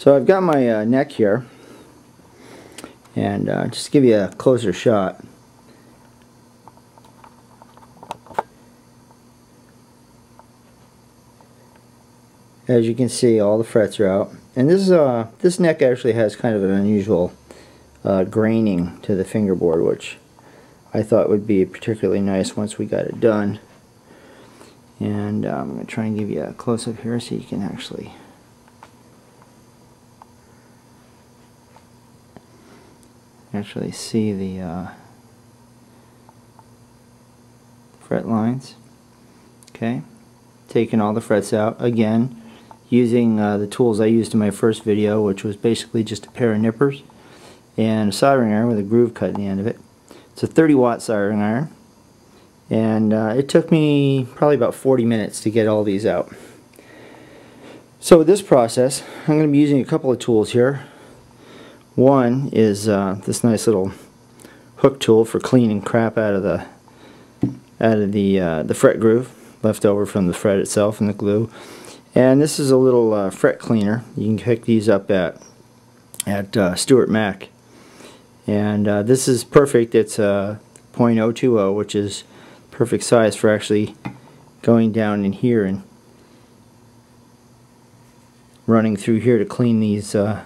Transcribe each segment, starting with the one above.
So I've got my neck here, and just to give you a closer shot. As you can see, all the frets are out, and this neck actually has kind of an unusual graining to the fingerboard, which I thought would be particularly nice once we got it done. And I'm going to try and give you a close-up here so you can actually see the fret lines. Okay, taking all the frets out again, using the tools I used in my first video, which was basically just a pair of nippers and a soldering iron with a groove cut in the end of it. It's a 30-watt soldering iron, and it took me probably about 40 minutes to get all these out. So with this process, I'm going to be using a couple of tools here. One is this nice little hook tool for cleaning crap out of the fret groove left over from the fret itself and the glue. And this is a little fret cleaner. You can pick these up at Stuart Mac. And this is perfect. It's a .020, which is perfect size for actually going down in here and running through here to clean these out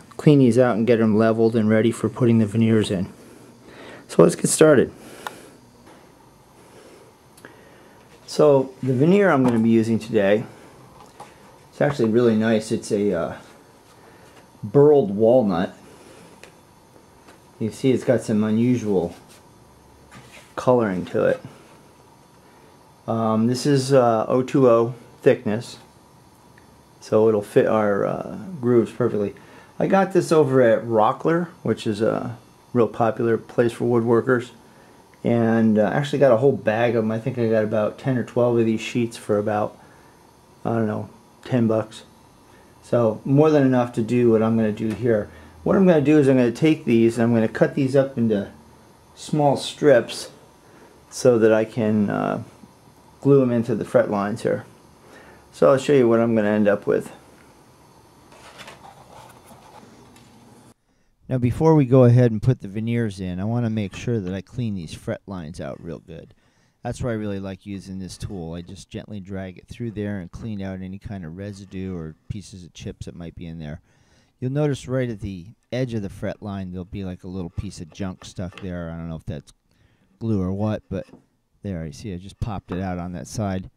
and get them leveled and ready for putting the veneers in. So let's get started. So the veneer I'm going to be using today, it's actually really nice. It's a burled walnut. You see it's got some unusual coloring to it. This is 020 thickness, so it'll fit our grooves perfectly. I got this over at Rockler, which is a real popular place for woodworkers, and actually got a whole bag of them. I think I got about 10 or 12 of these sheets for about, I don't know, 10 bucks. So more than enough to do what I'm going to do here. What I'm going to do is I'm going to take these and I'm going to cut these up into small strips so that I can glue them into the fret lines here. So I'll show you what I'm going to end up with. Now before we go ahead and put the veneers in, I want to make sure that I clean these fret lines out real good. That's why I really like using this tool. I just gently drag it through there and clean out any kind of residue or pieces of chips that might be in there. You'll notice right at the edge of the fret line there'll be like a little piece of junk stuck there. I don't know if that's glue or what, but there, you see I just popped it out on that side.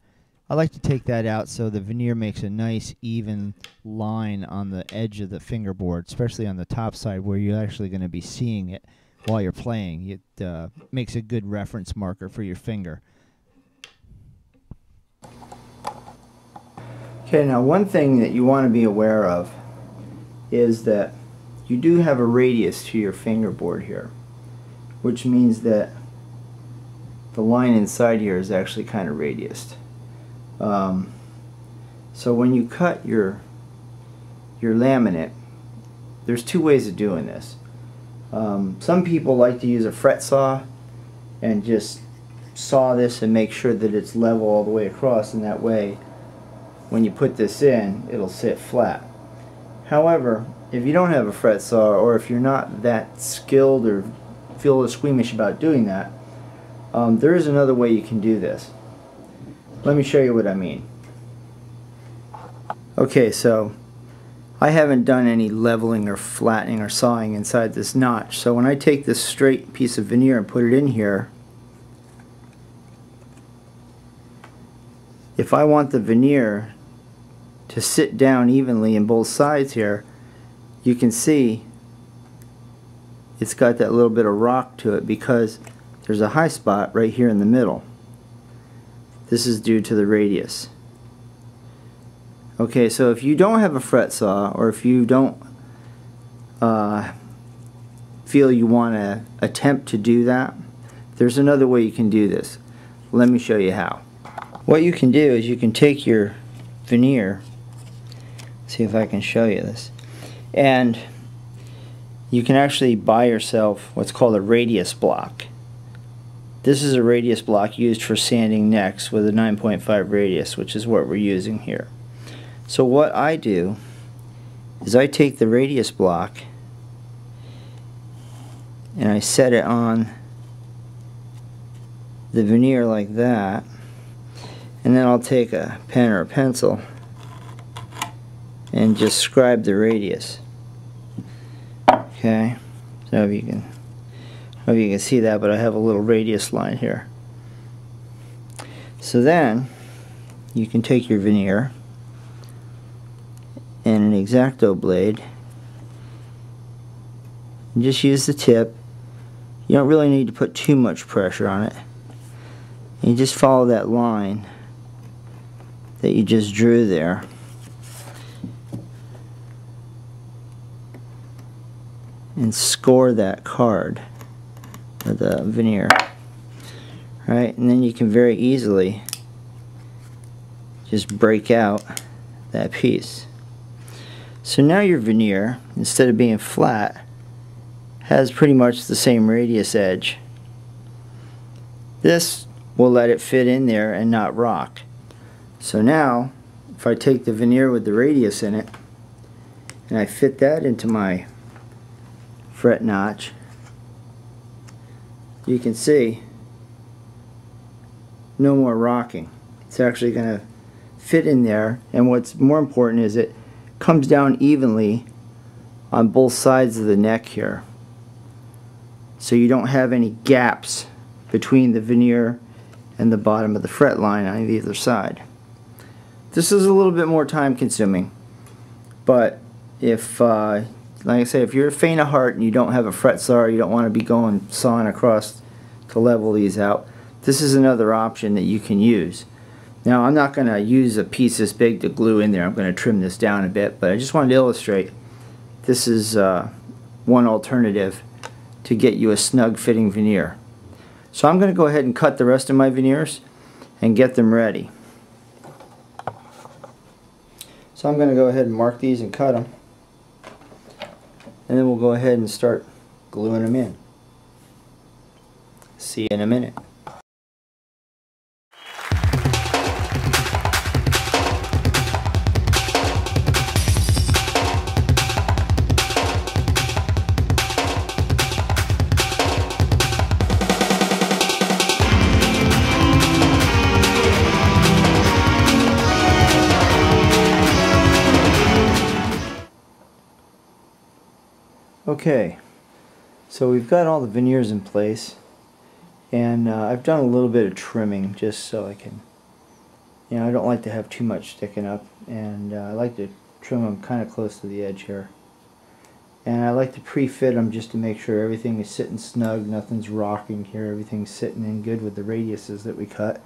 I like to take that out so the veneer makes a nice even line on the edge of the fingerboard, especially on the top side where you're actually going to be seeing it while you're playing. It makes a good reference marker for your finger. Okay, now one thing that you want to be aware of is that you do have a radius to your fingerboard here, which means that the line inside here is actually kind of radiused. So when you cut your laminate, there's two ways of doing this. Some people like to use a fret saw and just saw this and make sure that it's level all the way across, and that way when you put this in it'll sit flat. However, if you don't have a fret saw, or if you're not that skilled or feel a little squeamish about doing that, there is another way you can do this. Let me show you what I mean. Okay, so I haven't done any leveling or flattening or sawing inside this notch. So when I take this straight piece of veneer and put it in here, if I want the veneer to sit down evenly in both sides here, you can see it's got that little bit of rock to it because there's a high spot right here in the middle. This is due to the radius. Okay, so if you don't have a fret saw, or if you don't feel you want to attempt to do that, there's another way you can do this. Let me show you how. What you can do is you can take your veneer, see if I can show you this, and you can actually buy yourself what's called a radius block. This is a radius block used for sanding necks with a 9.5 radius, which is what we're using here. So what I do is I take the radius block and I set it on the veneer like that, and then I'll take a pen or a pencil and just scribe the radius. Okay, so if you can see that, but I have a little radius line here. So then you can take your veneer and an X-Acto blade and just use the tip. You don't really need to put too much pressure on it. You just follow that line that you just drew there. And score that card or the veneer. Right? And then you can very easily just break out that piece. So now your veneer, instead of being flat, has pretty much the same radius edge. This will let it fit in there and not rock. So now, if I take the veneer with the radius in it, and I fit that into my fret notch, you can see no more rocking. It's actually going to fit in there, and what's more important is it comes down evenly on both sides of the neck here. So you don't have any gaps between the veneer and the bottom of the fret line on either side. This is a little bit more time consuming, but if like I say, if you're faint of heart and you don't have a fret saw, you don't want to be going sawing across to level these out, this is another option that you can use. Now I'm not going to use a piece this big to glue in there. I'm going to trim this down a bit, but I just wanted to illustrate this is one alternative to get you a snug fitting veneer. So I'm going to go ahead and cut the rest of my veneers and get them ready. So I'm going to go ahead and mark these and cut them, and then we'll go ahead and start gluing them in. See you in a minute. Okay, so we've got all the veneers in place, and I've done a little bit of trimming just so I can, I don't like to have too much sticking up, and I like to trim them kind of close to the edge here. And I like to pre-fit them just to make sure everything is sitting snug, nothing's rocking here, everything's sitting in good with the radiuses that we cut.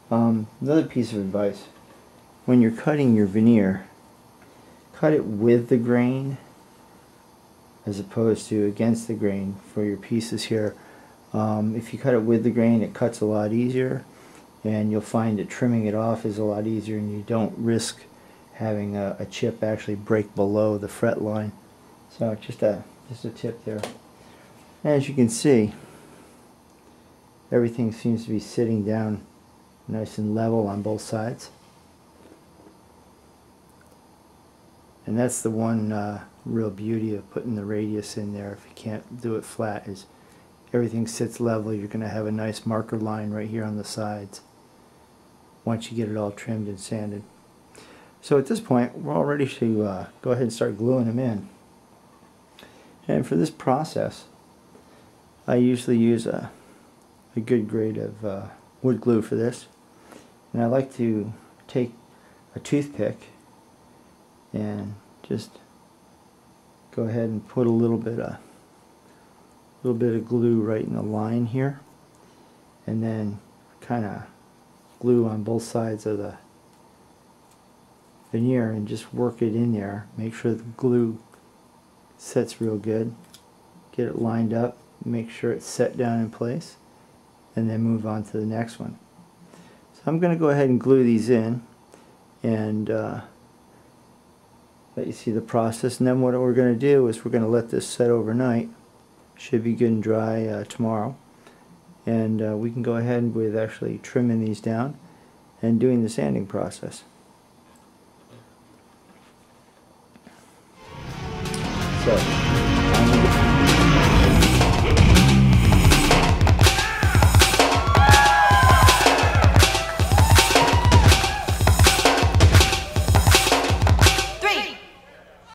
Another piece of advice, when you're cutting your veneer, cut it with the grain as opposed to against the grain for your pieces here. If you cut it with the grain, it cuts a lot easier, and you'll find that trimming it off is a lot easier, and you don't risk having a chip actually break below the fret line. So just a tip there. As you can see, everything seems to be sitting down nice and level on both sides. And that's the one real beauty of putting the radius in there, if you can't do it flat, is everything sits level. You're going to have a nice marker line right here on the sides once you get it all trimmed and sanded. So at this point, we're all ready to go ahead and start gluing them in. And for this process, I usually use a good grade of wood glue for this. And I like to take a toothpick and just go ahead and put a little bit of glue right in the line here, and then kind of glue on both sides of the veneer and just work it in there. Make sure the glue sets real good. Get it lined up, make sure it's set down in place, and then move on to the next one. So I'm going to go ahead and glue these in and let you see the process, and then what we're going to do is we're going to let this set overnight. Should be good and dry tomorrow, and we can go ahead with actually trimming these down and doing the sanding process. So